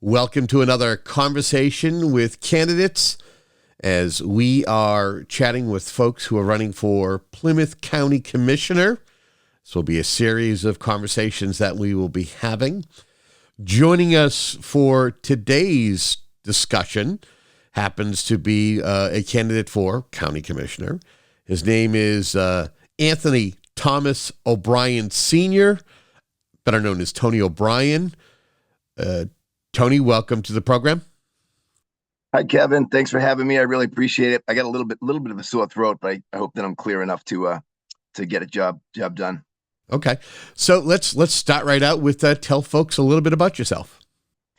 Welcome to another conversation with candidates as we are chatting with folks who are running for Plymouth County Commissioner. This will be a series of conversations that we will be having. Joining us for today's discussion happens to be a candidate for County Commissioner. His name is Anthony Thomas O'Brien Sr., better known as Tony O'Brien. Tony, welcome to the program. Hi, Kevin. Thanks for having me. I really appreciate it. I got a little bit of a sore throat, but I hope that I'm clear enough to get a job done. Okay, so let's start right out with tell folks a little bit about yourself.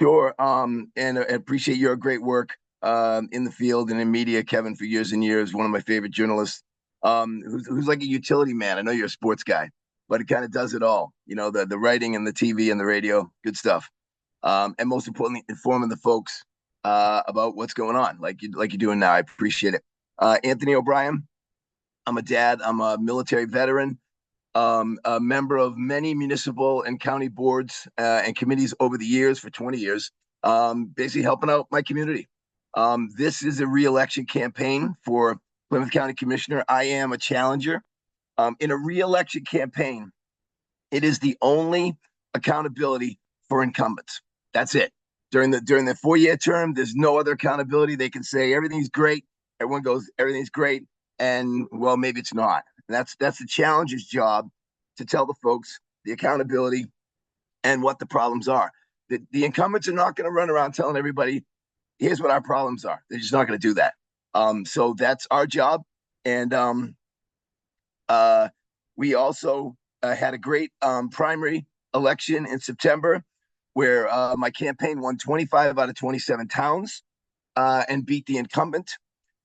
Sure. And I appreciate your great work in the field and in media, Kevin, for years and years. One of my favorite journalists, who's like a utility man. I know you're a sports guy, but it kind of does it all. You know, the writing and the TV and the radio, good stuff. And most importantly, informing the folks about what's going on, like you're doing now. I appreciate it. Anthony O'Brien, I'm a dad. I'm a military veteran, a member of many municipal and county boards and committees over the years for 20 years, basically helping out my community. This is a re-election campaign for Plymouth County Commissioner. I am a challenger. In a re-election campaign, it is the only accountability for incumbents. That's it. During the 4-year term, there's no other accountability. They can say everything's great. Everyone goes, everything's great. And well, maybe it's not. And that's the challenger's job, to tell the folks the accountability and what the problems are. The incumbents are not going to run around telling everybody, here's what our problems are. They're just not going to do that. So that's our job. And we also had a great primary election in September, where my campaign won 25 out of 27 towns and beat the incumbent.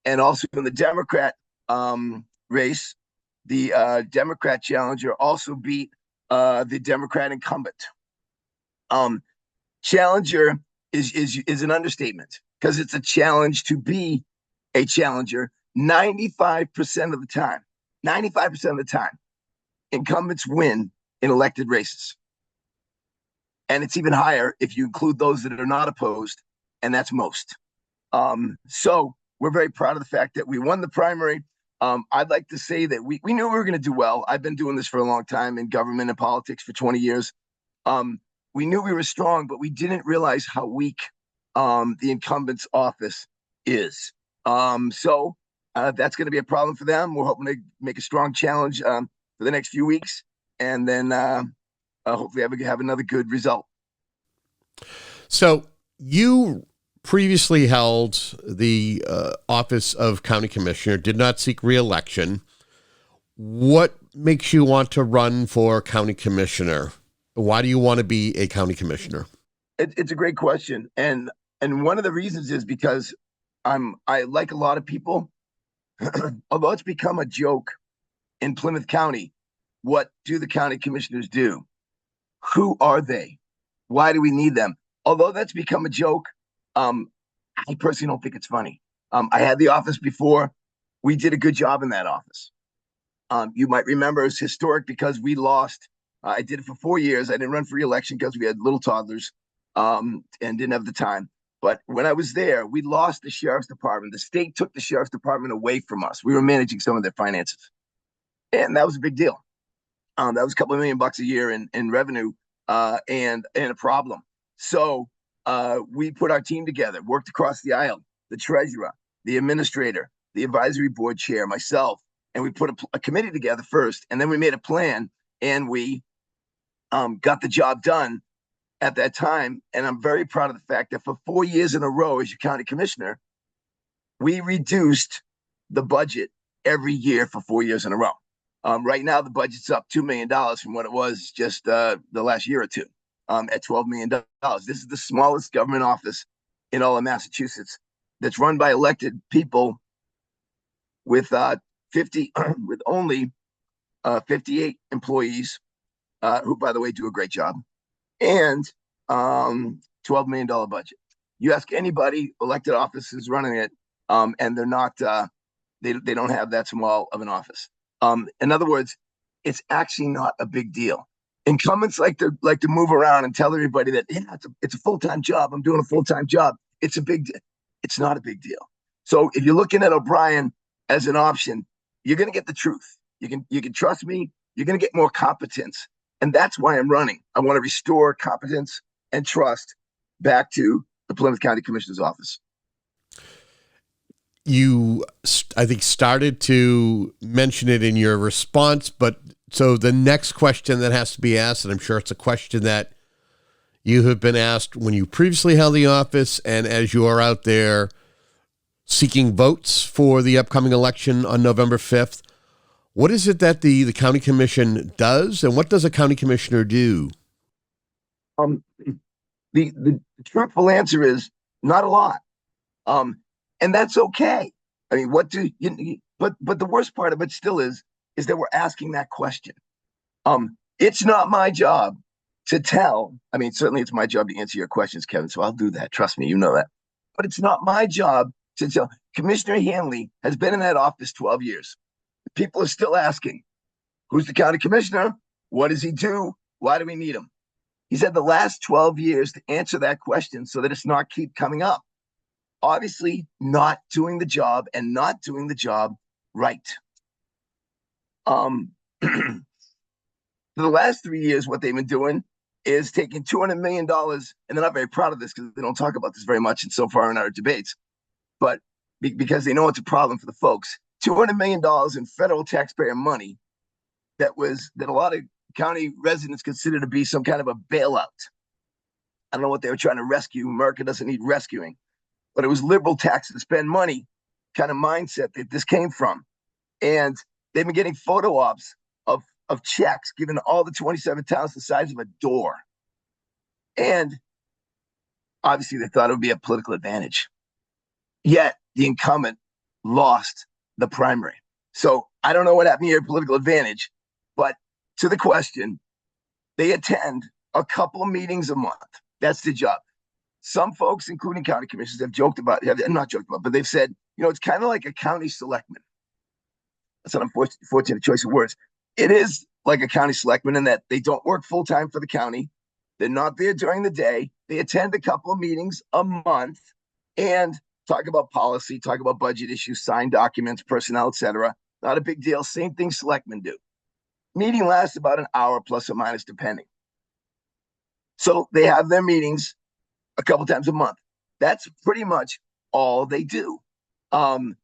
And also in the Democrat race, the Democrat challenger also beat the Democrat incumbent. Challenger is an understatement, because it's a challenge to be a challenger 95% of the time. 95% of the time, incumbents win in elected races. And it's even higher if you include those that are not opposed, and that's most. So we're very proud of the fact that we won the primary. I'd like to say that we knew we were going to do well. I've been doing this for a long time in government and politics for 20 years. We knew we were strong, but we didn't realize how weak the incumbent's office is. So that's going to be a problem for them. We're hoping to make a strong challenge for the next few weeks, and then hopefully have another good result. So you previously held the office of county commissioner, did not seek re-election. What makes you want to run for county commissioner? Why do you want to be a county commissioner? It's a great question. And one of the reasons is because I like a lot of people, although it's become a joke in Plymouth County, what do the county commissioners do? Who are they? Why do we need them? Although that's become a joke, I personally don't think it's funny. I had the office before. We did a good job in that office. You might remember it's historic because we lost. I did it for 4 years. I didn't run for re-election because we had little toddlers and didn't have the time. But when I was there, we lost the sheriff's department. The state took the sheriff's department away from us. We were managing some of their finances. And that was a big deal. That was a couple of $1 million a year in revenue and a problem. So we put our team together, worked across the aisle, the treasurer, the administrator, the advisory board chair, myself, and we put a committee together first, and then we made a plan, and we got the job done at that time. And I'm very proud of the fact that for 4 years in a row as your county commissioner, we reduced the budget every year for 4 years in a row. Right now, the budget's up $2 million from what it was just the last year or two, at $12 million. This is the smallest government office in all of Massachusetts that's run by elected people with with only 58 employees, who, by the way, do a great job, and $12 million budget. You ask anybody, elected offices running it, and they're not, they don't have that small of an office. In other words, it's actually not a big deal. Incumbents like to move around and tell everybody that it's a full-time job. I'm doing a full-time job. It's not a big deal. So if you're looking at O'Brien as an option, you're going to get the truth. You can trust me. You're going to get more competence, and that's why I'm running. I want to restore competence and trust back to the Plymouth County Commissioner's office. You, I think, started to mention it in your response, but so the next question that has to be asked, and I'm sure it's a question that you have been asked when you previously held the office and as you are out there seeking votes for the upcoming election on November 5th, what is it that the county commission does, and what does a county commissioner do? The truthful answer is not a lot. And that's okay. I mean, but the worst part of it still is that we're asking that question. It's not my job to tell. I mean, certainly it's my job to answer your questions, Kevin, so I'll do that. Trust me, you know that. But it's not my job to tell. Commissioner Hanley has been in that office 12 years. People are still asking, who's the county commissioner? What does he do? Why do we need him? He's had the last 12 years to answer that question so that it's not keep coming up. Obviously not doing the job and not doing the job right. For the last 3 years, what they've been doing is taking $200 million, and they're not very proud of this because they don't talk about this very much and so far in our debates, but because they know it's a problem for the folks, $200 million in federal taxpayer money that a lot of county residents consider to be some kind of a bailout. I don't know what they were trying to rescue. America doesn't need rescuing. But it was liberal tax to spend money kind of mindset that this came from. And they've been getting photo ops of checks given to all the 27 towns the size of a door. And obviously they thought it would be a political advantage. Yet the incumbent lost the primary. So I don't know what happened to your political advantage, but to the question, they attend a couple of meetings a month. That's the job. Some folks, including county commissioners, not joked about, but they've said, it's kind of like a county selectman. That's an unfortunate choice of words. It is like a county selectman in that they don't work full-time for the county. They're not there during the day. They attend a couple of meetings a month and talk about policy, talk about budget issues, sign documents, personnel, etc. Not a big deal. Same thing selectmen do. Meeting lasts about an hour plus or minus, depending. So they have their meetings a couple times a month. That's pretty much all they do. But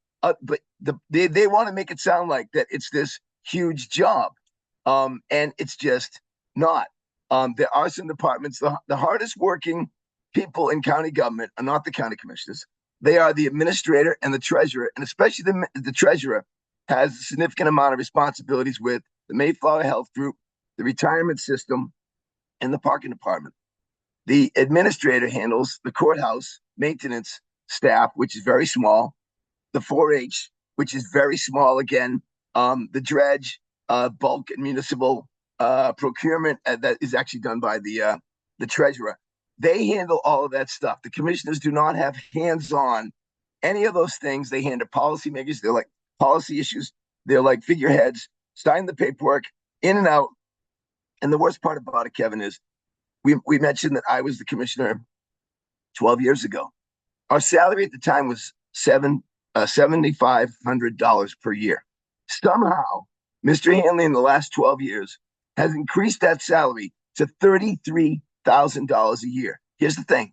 they want to make it sound like that it's this huge job, and it's just not. There are some departments. The hardest working people in county government are not the county commissioners. They are the administrator and the treasurer, and especially the treasurer has a significant amount of responsibilities with the Mayflower Health Group, the retirement system, and the parking department. The administrator handles the courthouse maintenance staff, which is very small, the 4-H, which is very small again, the dredge, bulk and municipal procurement that is actually done by the treasurer. They handle all of that stuff. The commissioners do not have hands-on any of those things. They handle policymakers. They're like policy issues. They're like figureheads, sign the paperwork, in and out. And the worst part about it, Kevin, is we mentioned that I was the commissioner 12 years ago. Our salary at the time was $7,500 per year. Somehow, Mr. Hanley in the last 12 years has increased that salary to $33,000 a year. Here's the thing.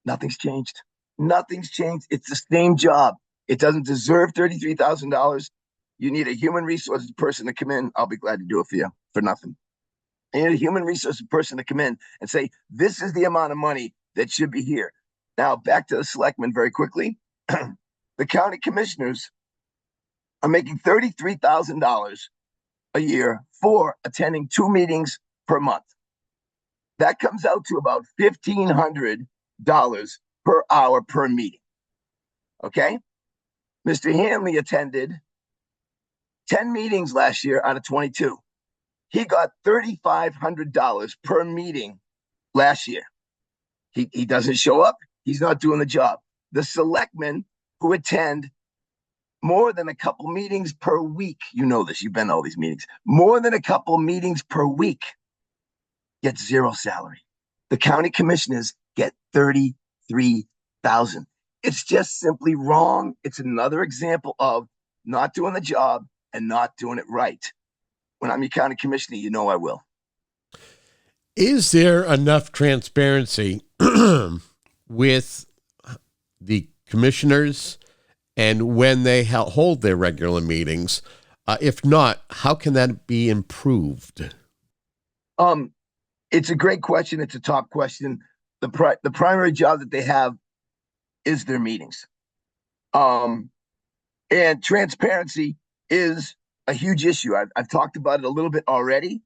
Nothing's changed. Nothing's changed. It's the same job. It doesn't deserve $33,000. You need a human resources person to come in. I'll be glad to do it for you for nothing. You need a human resources person to come in and say, this is the amount of money that should be here. Now, back to the selectmen very quickly. The county commissioners are making $33,000 a year for attending 2 meetings per month. That comes out to about $1,500 per hour per meeting. Okay? Mr. Hanley attended 10 meetings last year out of 22. He got $3,500 per meeting last year. He doesn't show up. He's not doing the job. The selectmen who attend more than a couple meetings per week. You know this. You've been to all these meetings. More than a couple meetings per week gets zero salary. The county commissioners get $33,000. It's just simply wrong. It's another example of not doing the job and not doing it right. When I'm your county commissioner, you know I will. Is there enough transparency with the commissioners and when they hold their regular meetings? If not, how can that be improved? It's a great question. It's a top question. The primary job that they have is their meetings. And transparency is a huge issue. I've talked about it a little bit already.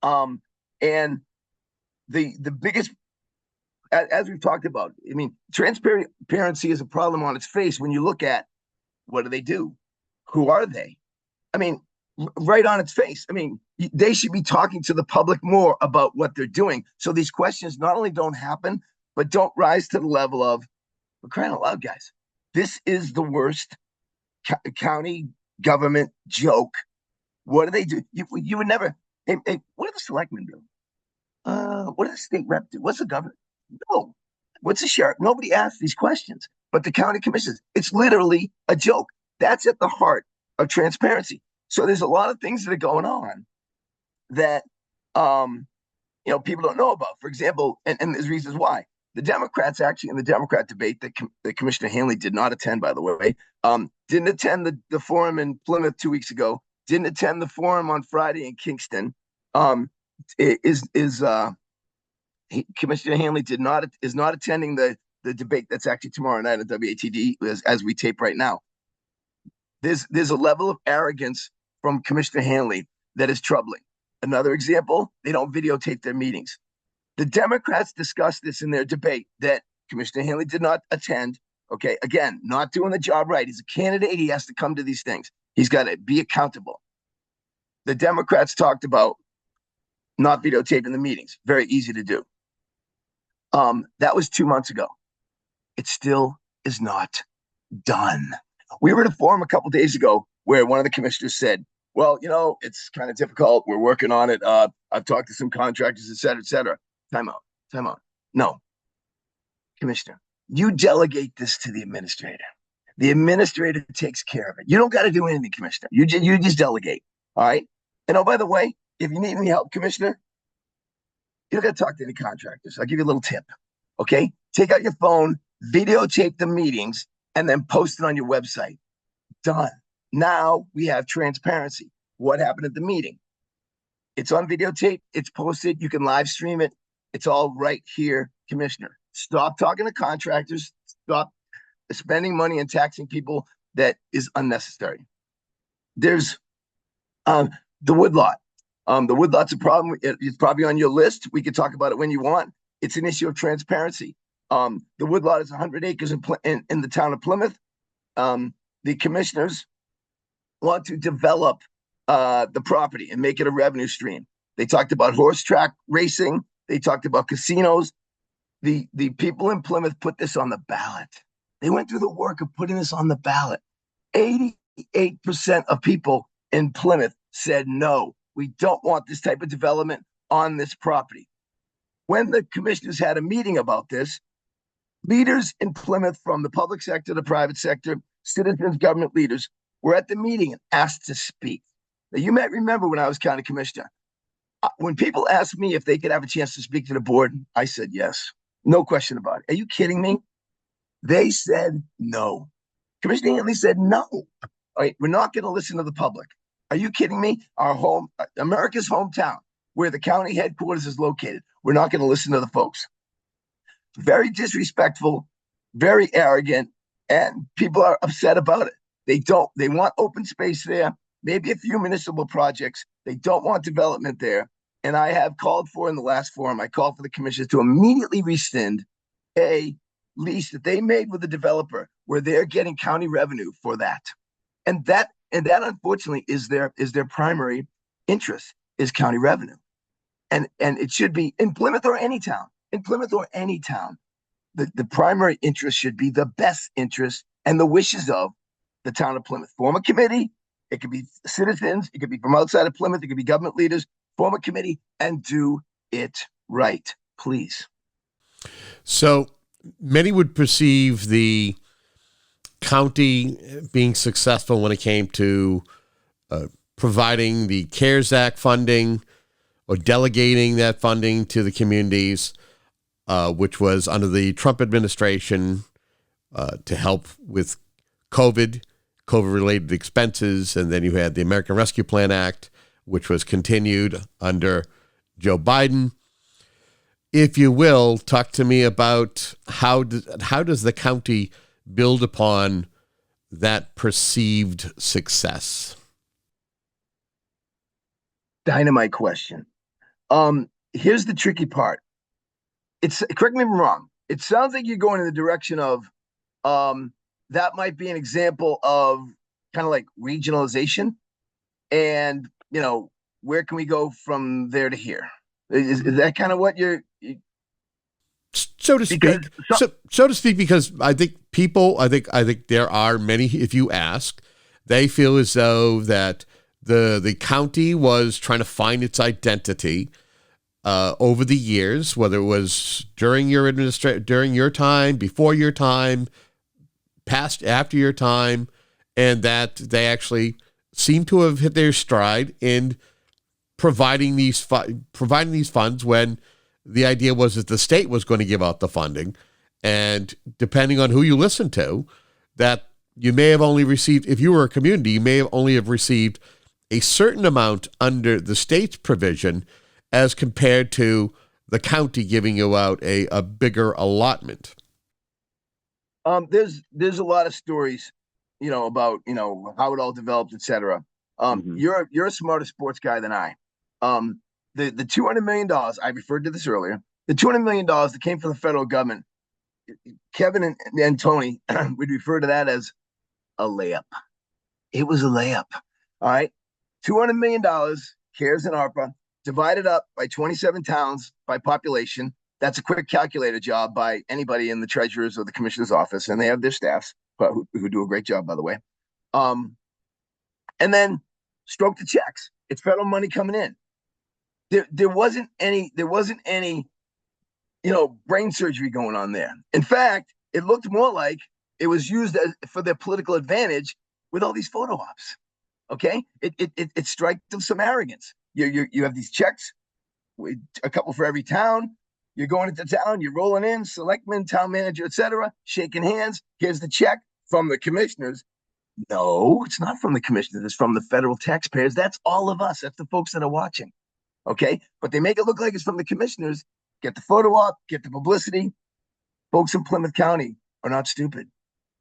And the biggest, as we've talked about, I mean, transparency is a problem on its face when you look at what do they do? Who are they? I mean, right on its face. I mean, they should be talking to the public more about what they're doing. So these questions not only don't happen, but don't rise to the level of, we're crying out loud, guys. This is the worst county government joke. What do they do? You would never, hey, what do the selectmen do? What does the state rep do? What's the governor? No. What's the sheriff? Nobody asks these questions, but the county commissioners, it's literally a joke. That's at the heart of transparency. So there's a lot of things that are going on that, people don't know about. For example, and there's reasons why. The Democrats actually in the Democrat debate that Commissioner Hanley did not attend, by the way, didn't attend the forum in Plymouth 2 weeks ago, didn't attend the forum on Friday in Kingston. Commissioner Hanley is not attending the debate that's actually tomorrow night at WATD as we tape right now. There's a level of arrogance from Commissioner Hanley that is troubling. Another example, they don't videotape their meetings. The Democrats discussed this in their debate that Commissioner Hanley did not attend. Okay, again, not doing the job right. He's a candidate. He has to come to these things. He's got to be accountable. The Democrats talked about not videotaping the meetings. Very easy to do. That was 2 months ago. It still is not done. We were at a forum a couple of days ago where one of the commissioners said, well, it's kind of difficult. We're working on it. I've talked to some contractors, et cetera, et cetera. Time out. No. Commissioner, you delegate this to the administrator. The administrator takes care of it. You don't got to do anything, Commissioner. You just delegate. All right? And oh, by the way, if you need any help, Commissioner, you don't got to talk to any contractors. I'll give you a little tip. Okay? Take out your phone, videotape the meetings, and then post it on your website. Done. Now we have transparency. What happened at the meeting? It's on videotape. It's posted. You can live stream it. It's all right here, Commissioner. Stop talking to contractors. Stop spending money and taxing people that is unnecessary. There's the woodlot. The woodlot's a problem. It's probably on your list. We could talk about it when you want. It's an issue of transparency. The woodlot is 100 acres in the town of Plymouth. The commissioners want to develop the property and make it a revenue stream. They talked about horse track racing. They talked about casinos. The people in Plymouth put this on the ballot. They went through the work of putting this on the ballot. 88% of people in Plymouth said, no, we don't want this type of development on this property. When the commissioners had a meeting about this, leaders in Plymouth from the public sector, the private sector, citizens, government leaders were at the meeting and asked to speak. Now, you might remember when I was county commissioner, when people asked me if they could have a chance to speak to the board, I said yes. No question about it. Are you kidding me? They said no. Commissioner Hanley said no. All right, we're not going to listen to the public. Are you kidding me? America's hometown, where the county headquarters is located, we're not going to listen to the folks. Very disrespectful, very arrogant, and people are upset about it. They want open space there, maybe a few municipal projects. They don't want development there. And I have called for in the last forum, I called for the commissioners to immediately rescind a lease that they made with the developer where they're getting county revenue for that. And that unfortunately is their primary interest is county revenue. And it should be in Plymouth or any town. In Plymouth or any town, the primary interest should be the best interest and the wishes of the town of Plymouth. Form a committee. It could be citizens. It could be from outside of Plymouth. It could be government leaders. Form a committee and do it right, please. So many would perceive the county being successful when it came to providing the CARES Act funding or delegating that funding to the communities, which was under the Trump administration to help with COVID-related expenses. And then you had the American Rescue Plan Act, which was continued under Joe Biden. If you will, talk to me about how does the county build upon that perceived success? Dynamite question. Here's the tricky part. Correct me if I'm wrong. It sounds like you're going in the direction of that might be an example of kind of like regionalization, and where can we go from there to here? Is that kind of what you're? So to speak, so to speak, because I think there are many, if you ask, they feel as though that the county was trying to find its identity over the years, whether it was during your time, before your time, after your time, and that they actually seem to have hit their stride in providing these funds when the idea was that the state was going to give out the funding. And depending on who you listen to, that you may have only received, if you were a community, you may have only have received a certain amount under the state's provision as compared to the county giving you out a bigger allotment. There's a lot of stories, about, how it all developed, etc. You're a smarter sports guy than I. The $200 million, I referred to this earlier, the $200 million that came from the federal government, Kevin and Tony would refer to that as a layup. It was a layup. All right. $200 million, CARES and ARPA, divided up by 27 towns by population. That's a quick calculator job by anybody in the treasurer's or the commissioner's office, and they have their staffs who do a great job, by the way. And then stroke the checks. It's federal money coming in. There wasn't any brain surgery going on there. In fact, it looked more like it was used for their political advantage with all these photo ops. Okay, it struck some arrogance. You have these checks, a couple for every town. You're going into town, you're rolling in, selectman, town manager, etc., shaking hands. Here's the check from the commissioners. No, it's not from the commissioners. It's from the federal taxpayers. That's all of us. That's the folks that are watching. Okay, but they make it look like it's from the commissioners. Get the photo op, get the publicity. Folks in Plymouth County are not stupid,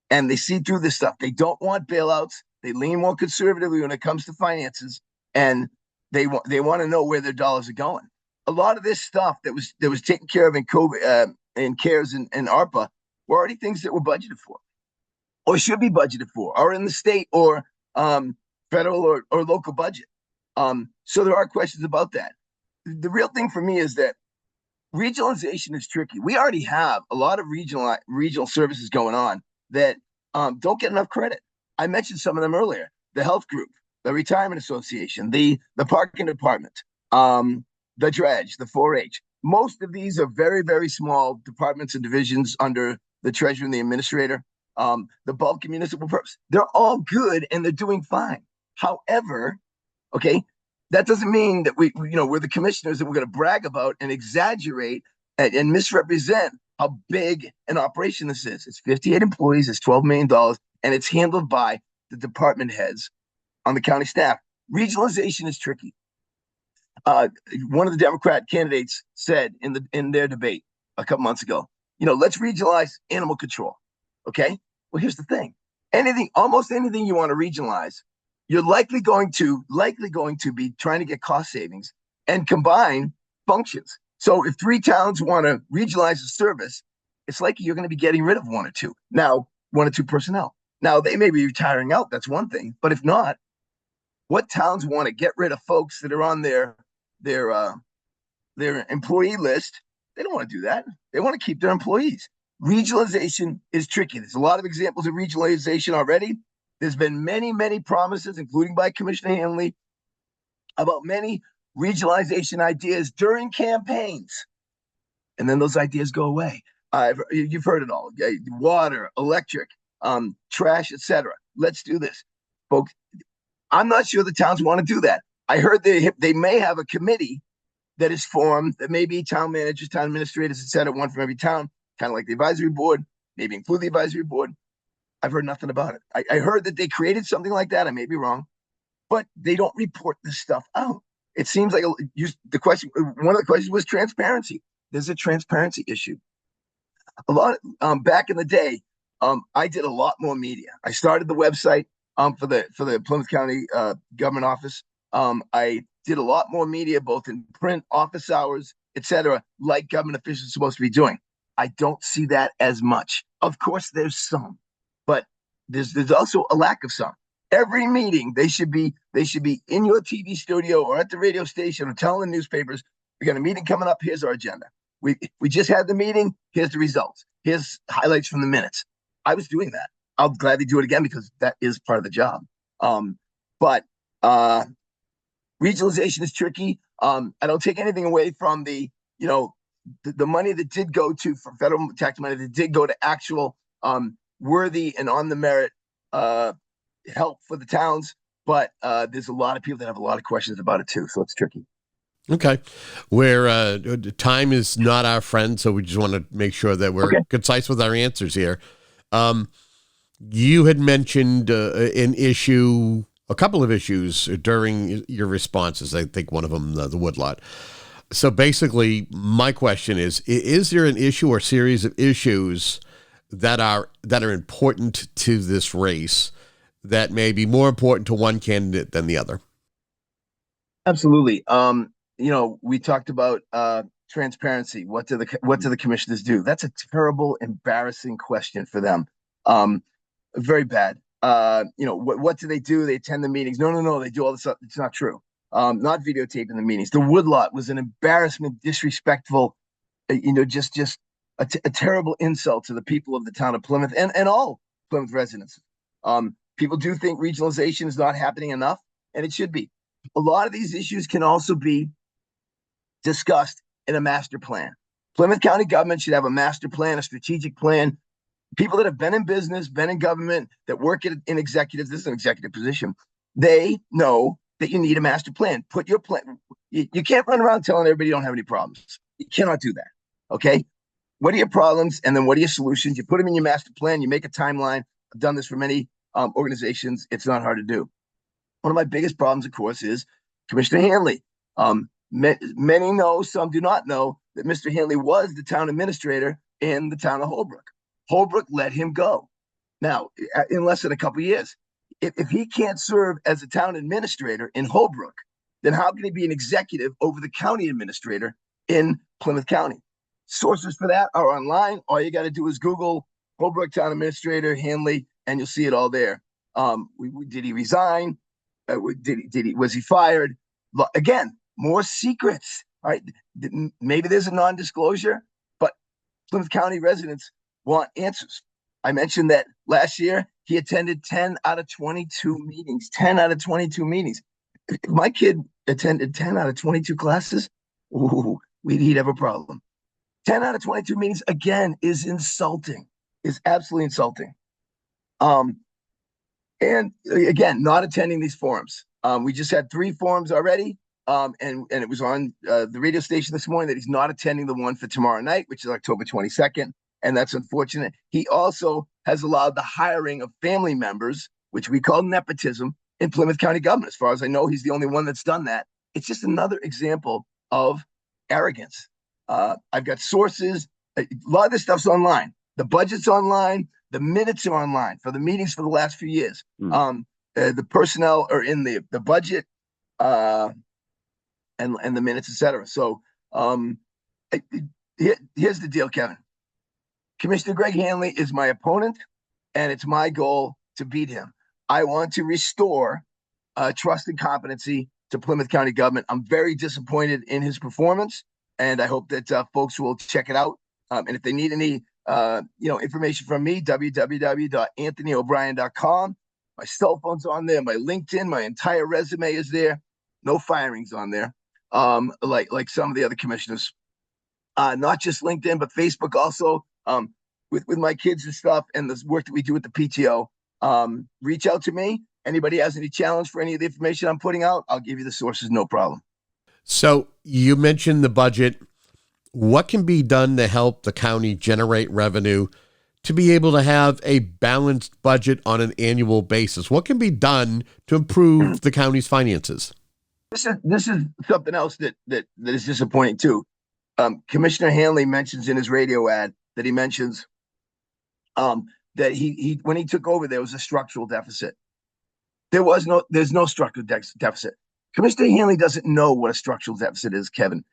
and they see through this stuff. They don't want bailouts. They lean more conservatively when it comes to finances, and they want to know where their dollars are going. A lot of this stuff that was taken care of in COVID and CARES and ARPA were already things that were budgeted for, or should be budgeted for, or in the state or federal or local budget. So there are questions about that. The real thing for me is that regionalization is tricky. We already have a lot of regional services going on that don't get enough credit. I mentioned some of them earlier: the health group, the retirement association, the parking department, the dredge, the 4-H. Most of these are very, very small departments and divisions under the treasurer and the administrator. The bulk of municipal purpose. They're all good and they're doing fine. However, okay, that doesn't mean that we're the commissioners and we're going to brag about and exaggerate and misrepresent how big an operation this is. It's 58 employees, it's $12 million, and it's handled by the department heads on the county staff. Regionalization is tricky. One of the Democrat candidates said in their debate a couple months ago, let's regionalize animal control. Okay. Well, here's the thing: almost anything you want to regionalize, you're likely going to be trying to get cost savings and combine functions. So if 3 towns want to regionalize a service, it's likely you're going to be getting rid of 1 or 2. Now, 1 or 2 personnel. Now, they may be retiring out. That's one thing. But if not, what towns want to get rid of folks that are on their employee list? They don't want to do that. They want to keep their employees. Regionalization is tricky. There's a lot of examples of regionalization already. There's been many, many promises, including by Commissioner Hanley, about many regionalization ideas during campaigns. And then those ideas go away. You've heard it all: water, electric, trash, etc. Let's do this, folks. I'm not sure the towns want to do that. I heard they may have a committee that is formed that may be town managers, town administrators, etc., one from every town, kind of like the advisory board, maybe include the advisory board. I've heard nothing about it. I heard that they created something like that. I may be wrong, but they don't report this stuff out. It seems like one of the questions was transparency. There's a transparency issue. Back in the day, I did a lot more media. I started the website for the Plymouth County government office. I did a lot more media, both in print, office hours, etc., like government officials are supposed to be doing. I don't see that as much. Of course, there's some, but there's also a lack of some. Every meeting, they should be in your TV studio or at the radio station or telling the newspapers, we got a meeting coming up. Here's our agenda. We just had the meeting. Here's the results. Here's highlights from the minutes. I was doing that. I'll gladly do it again because that is part of the job. But regionalization is tricky. I don't take anything away from the money that did go to, for federal tax money that did go to actual worthy and on the merit help for the towns. But there's a lot of people that have a lot of questions about it too. So it's tricky. Okay. Where time is not our friend, so we just want to make sure that we're concise with our answers here. You had mentioned a couple of issues during your responses. I think one of them, the woodlot. So basically, my question is there an issue or series of issues that are important to this race that may be more important to one candidate than the other? Absolutely. We talked about transparency. What do the commissioners do? That's a terrible, embarrassing question for them. Very bad. What do they do? They attend the meetings. No. They do all this stuff. It's not true. Not videotaping the meetings. The woodlot was an embarrassment, disrespectful, just a terrible insult to the people of the town of Plymouth and all Plymouth residents. People do think regionalization is not happening enough, and it should be. A lot of these issues can also be discussed in a master plan. Plymouth County government should have a master plan, a strategic plan. People that have been in business, been in government, that work in executives, this is an executive position, they know that you need a master plan. Put your plan. You can't run around telling everybody you don't have any problems. You cannot do that. Okay? What are your problems? And then what are your solutions? You put them in your master plan. You make a timeline. I've done this for many organizations. It's not hard to do. One of my biggest problems, of course, is Commissioner Hanley. Many know, some do not know, that Mr. Hanley was the town administrator in the town of Holbrook. Holbrook let him go. Now, in less than a couple of years, if he can't serve as a town administrator in Holbrook, then how can he be an executive over the county administrator in Plymouth County? Sources for that are online. All you got to do is Google Holbrook Town Administrator Hanley, and you'll see it all there. Did he resign? Was he fired? Again, more secrets. All right, maybe there's a non-disclosure, but Plymouth County residents want answers. I mentioned that last year he attended 10 out of 22 meetings. 10 out of 22 meetings. If my kid attended 10 out of 22 classes, he'd have a problem. 10 out of 22 meetings, again, is insulting. Is absolutely insulting. And again, not attending these forums. We just had 3 forums already. And it was on the radio station this morning that he's not attending the one for tomorrow night, which is October 22nd. And that's unfortunate. He also has allowed the hiring of family members, which we call nepotism, in Plymouth County government. As far as I know, he's the only one that's done that. It's just another example of arrogance. I've got sources. A lot of this stuff's online. The budget's online. The minutes are online for the meetings for the last few years. The personnel are in the budget and the minutes, etc. So here's the deal, Kevin. Commissioner Greg Hanley is my opponent, and it's my goal to beat him. I want to restore trust and competency to Plymouth County government. I'm very disappointed in his performance, and I hope that folks will check it out. And if they need any information from me, www.anthonyobrien.com. My cell phone's on there. My LinkedIn, my entire resume is there. No firings on there. Like some of the other commissioners. Not just LinkedIn, but Facebook also. With my kids and stuff, and the work that we do with the PTO. Reach out to me. Anybody has any challenge for any of the information I'm putting out, I'll give you the sources, no problem. So you mentioned the budget. What can be done to help the county generate revenue to be able to have a balanced budget on an annual basis? What can be done to improve the county's finances? This is something else that is disappointing too. Commissioner Hanley mentions in his radio ad that he mentions that he when he took over, there was a structural deficit. There's no structural deficit. Commissioner Hanley doesn't know what a structural deficit is, Kevin.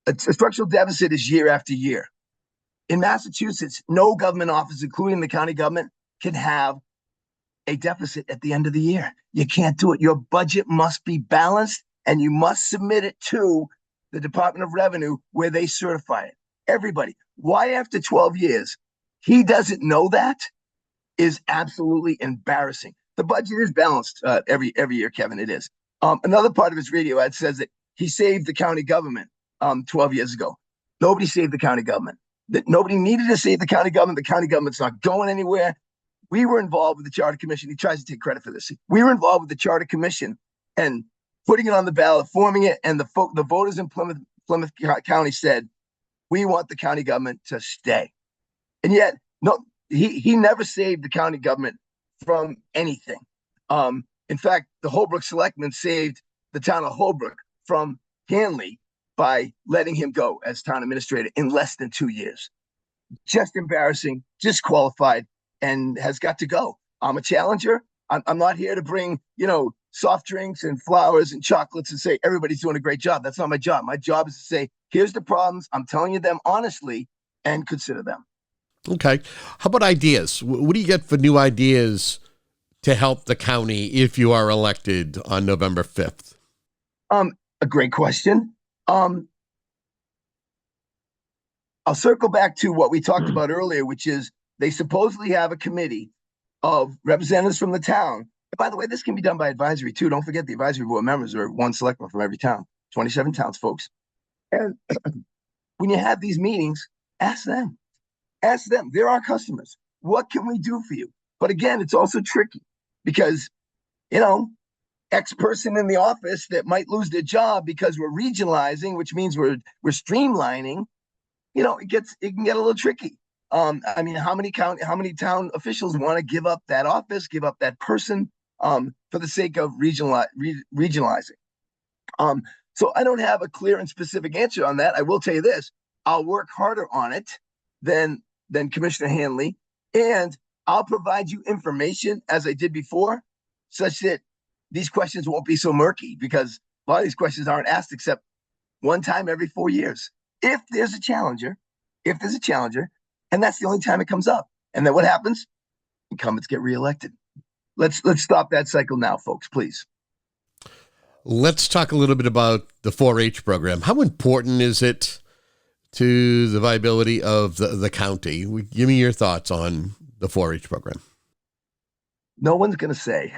A structural deficit is year after year. In Massachusetts, no government office, including the county government, can have a deficit at the end of the year. You can't do it. Your budget must be balanced, and you must submit it to the Department of Revenue where they certify it. Everybody. Why after 12 years he doesn't know that is absolutely embarrassing. The budget is balanced every year, Kevin. It is. Another part of his radio ad says that he saved the county government 12 years ago. Nobody saved the county government. That nobody needed to save the county government. The county government's not going anywhere. We were involved with the Charter Commission. He tries to take credit for this. We were involved with the Charter Commission and putting it on the ballot, forming it, and the voters in Plymouth County said, we want the county government to stay. And yet, no, he never saved the county government from anything. In fact, the Holbrook Selectmen saved the town of Holbrook from Hanley by letting him go as town administrator in less than 2 years. Just embarrassing, disqualified, and has got to go. I'm a challenger. I'm not here to bring, soft drinks and flowers and chocolates and say everybody's doing a great job. That's not my job. My job is to say, here's the problems. I'm telling you them honestly and consider them. Okay. How about ideas? What do you get for new ideas to help the county if you are elected on November 5th? A great question. I'll circle back to what we talked about earlier, which is they supposedly have a committee of representatives from the town. And by the way, this can be done by advisory too. Don't forget the advisory board members are one selectman from every town, 27 towns, folks. And when you have these meetings, ask them. Ask them. They're our customers. What can we do for you? But again, it's also tricky because, X person in the office that might lose their job because we're regionalizing, which means we're streamlining. It can get a little tricky. How many town officials want to give up that office, give up that person for the sake of regionalizing? So I don't have a clear and specific answer on that. I will tell you this: I'll work harder on it than Commissioner Hanley, and I'll provide you information as I did before, such that these questions won't be so murky, because a lot of these questions aren't asked except one time every 4 years. If there's a challenger, and that's the only time it comes up. And then what happens? Incumbents get reelected. Let's stop that cycle now, folks, please. Let's talk a little bit about the 4-H program. How important is it to the viability of the county? Give me your thoughts on the 4-H program. No one's going to say.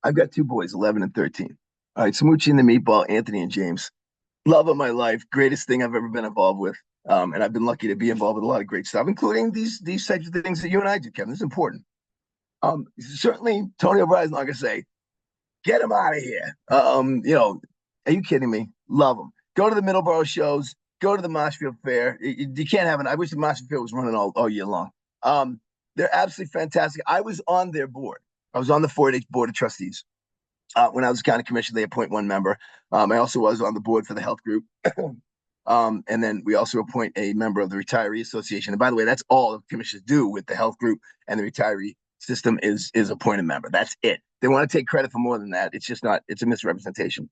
I've got 2 boys, 11 and 13. All right, Smoochie and the Meatball, Anthony and James. Love of my life, greatest thing I've ever been involved with. And I've been lucky to be involved with a lot of great stuff, including these types of things that you and I do, Kevin. This is important. Certainly, Tony O'Brien's not going to say, get him out of here. Are you kidding me? Love him. Go to the Middleborough shows. Go to the Marshfield Fair. You can't have it. I wish the Marshfield Fair was running all year long. They're absolutely fantastic. I was on their board. I was on the 4-H Board of Trustees. When I was county commissioner, they appoint one member. I also was on the board for the health group. And then we also appoint a member of the Retiree Association. And by the way, that's all the commissioners do with the health group and the retiree system is appoint a member. That's it. They want to take credit for more than that. It's just not, it's a misrepresentation.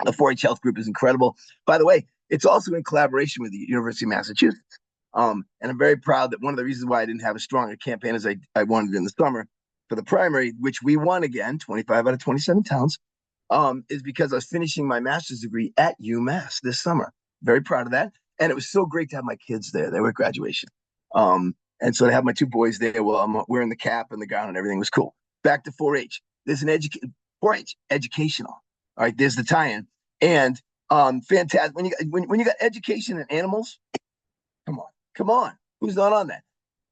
The 4-H health group is incredible. By the way, it's also in collaboration with the University of Massachusetts. And I'm very proud that one of the reasons why I didn't have as strong a campaign as I wanted in the summer for the primary, which we won again, 25 out of 27 towns, is because I was finishing my master's degree at UMass this summer. Very proud of that. And it was so great to have my kids there. They were at graduation. And so to have my 2 boys there, well, I'm wearing the cap and the gown and everything was cool. back to 4-H. There's an 4-H educational. All right, there's the tie-in, and fantastic. When you got education and animals, come on, who's not on that?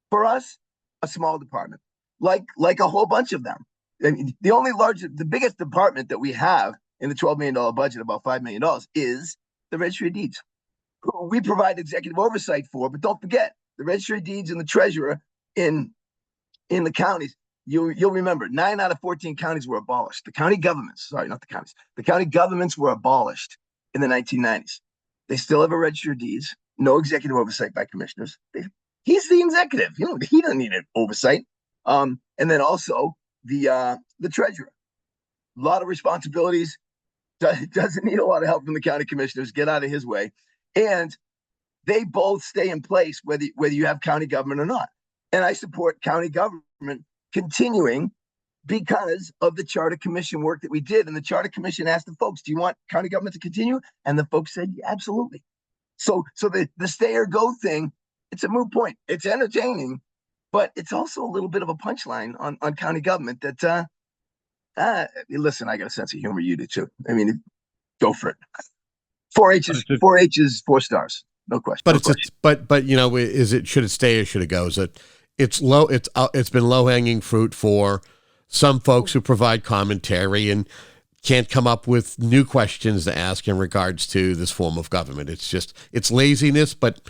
For us, a small department, like a whole bunch of them. I mean, the biggest department that we have in the $12 million budget, about $5 million, is the Registry of Deeds, who we provide executive oversight for. But don't forget, the Registry of Deeds and the treasurer in the counties. You'll remember 9 out of 14 counties were abolished. The county governments, sorry, not the counties. The county governments were abolished in the 1990s. They still have a Registry of Deeds, no executive oversight by commissioners. He's the executive. He doesn't need an oversight. And then also the treasurer, a lot of responsibilities. Doesn't need a lot of help from the county commissioners. Get out of his way. And they both stay in place whether you have county government or not. And I support county government continuing because of the Charter Commission work that we did. And the Charter Commission asked the folks, do you want county government to continue? And the folks said, yeah, absolutely. So the stay or go thing, it's a moot point. It's entertaining, but it's also a little bit of a punchline on county government that, listen, I got a sense of humor. You do too. I mean, go for it. 4-H is 4 stars. No question. But but should it stay or should it go? It's been low hanging fruit for some folks who provide commentary and can't come up with new questions to ask in regards to this form of government. It's laziness, but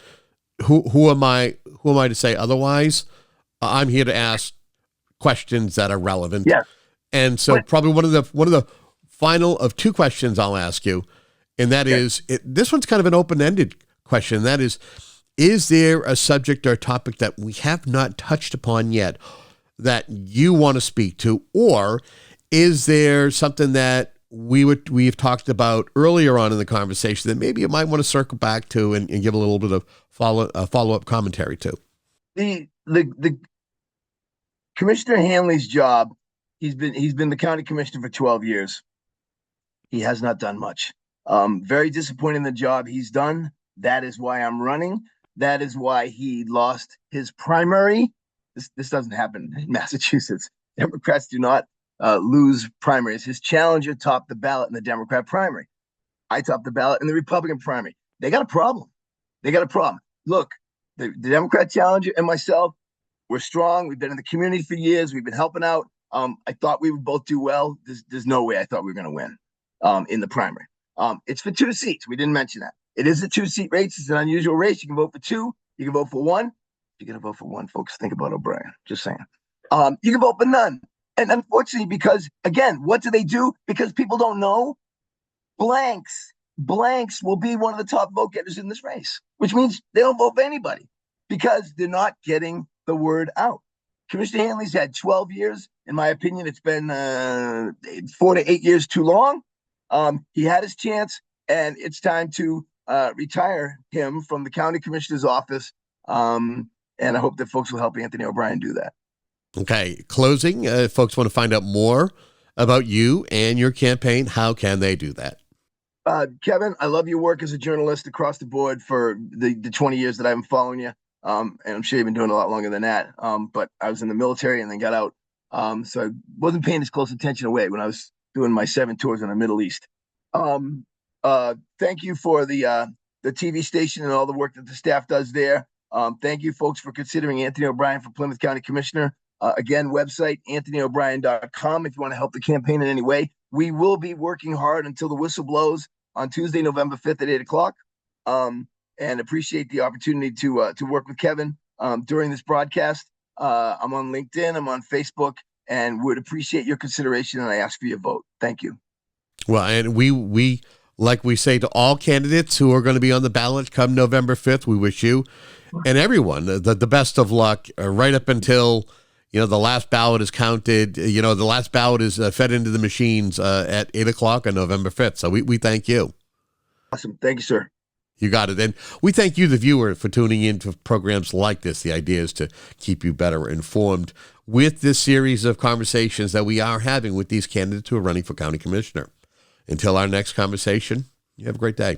who am I to say otherwise? I'm here to ask questions that are relevant. Yeah. And so probably one of the final of 2 questions I'll ask you, and that is, this one's kind of an open-ended question. That is there a subject or topic that we have not touched upon yet that you want to speak to, or is there something that we've talked about earlier on in the conversation that maybe you might want to circle back to and give a little bit of follow-up commentary to? The Commissioner Hanley's job, he's been the county commissioner for 12 years. He has not done much. Very disappointed in the job he's done. That is why I'm running. That is why he lost his primary. This doesn't happen in Massachusetts. Democrats do not lose primaries. His challenger topped the ballot in the Democrat primary. I topped the ballot in the Republican primary. They got a problem. Look, the Democrat challenger and myself, we're strong. We've been in the community for years. We've been helping out. I thought we would both do well. There's no way I thought we were going to win in the primary. It's for 2 seats. We didn't mention that. It is a 2-seat race. It's an unusual race. You can vote for 2. You can vote for 1. If you're going to vote for 1, folks, think about O'Brien. Just saying. You can vote for none. And unfortunately, because, again, what do? Because people don't know. Blanks will be one of the top vote getters in this race, which means they don't vote for anybody because they're not getting the word out. Commissioner Hanley's had 12 years. In my opinion, it's been 4 to 8 years too long. He had his chance, and it's time to retire him from the county commissioner's office. And I hope that folks will help Anthony O'Brien do that. Okay. Closing. If folks want to find out more about you and your campaign, how can they do that? Kevin, I love your work as a journalist across the board for the 20 years that I've been following you. And I'm sure you've been doing a lot longer than that. But I was in the military and then got out. So I wasn't paying as close attention away when I was doing my 7 tours in the Middle East. Thank you for the TV station and all the work that the staff does there. Thank you, folks, for considering Anthony O'Brien for Plymouth County Commissioner. Again, website, anthonyobrien.com, if you want to help the campaign in any way. We will be working hard until the whistle blows on Tuesday, November 5th at 8 o'clock. And appreciate the opportunity to work with Kevin during this broadcast. I'm on LinkedIn, I'm on Facebook, and would appreciate your consideration, and I ask for your vote. Thank you. Well, and we like we say to all candidates who are going to be on the ballot come November 5th, we wish you and everyone the best of luck right up until, the last ballot is counted. The last ballot is fed into the machines at 8 o'clock on November 5th. So we thank you. Awesome. Thank you, sir. You got it. And we thank you, the viewer, for tuning in to programs like this. The idea is to keep you better informed with this series of conversations that we are having with these candidates who are running for county commissioner. Until our next conversation, you have a great day.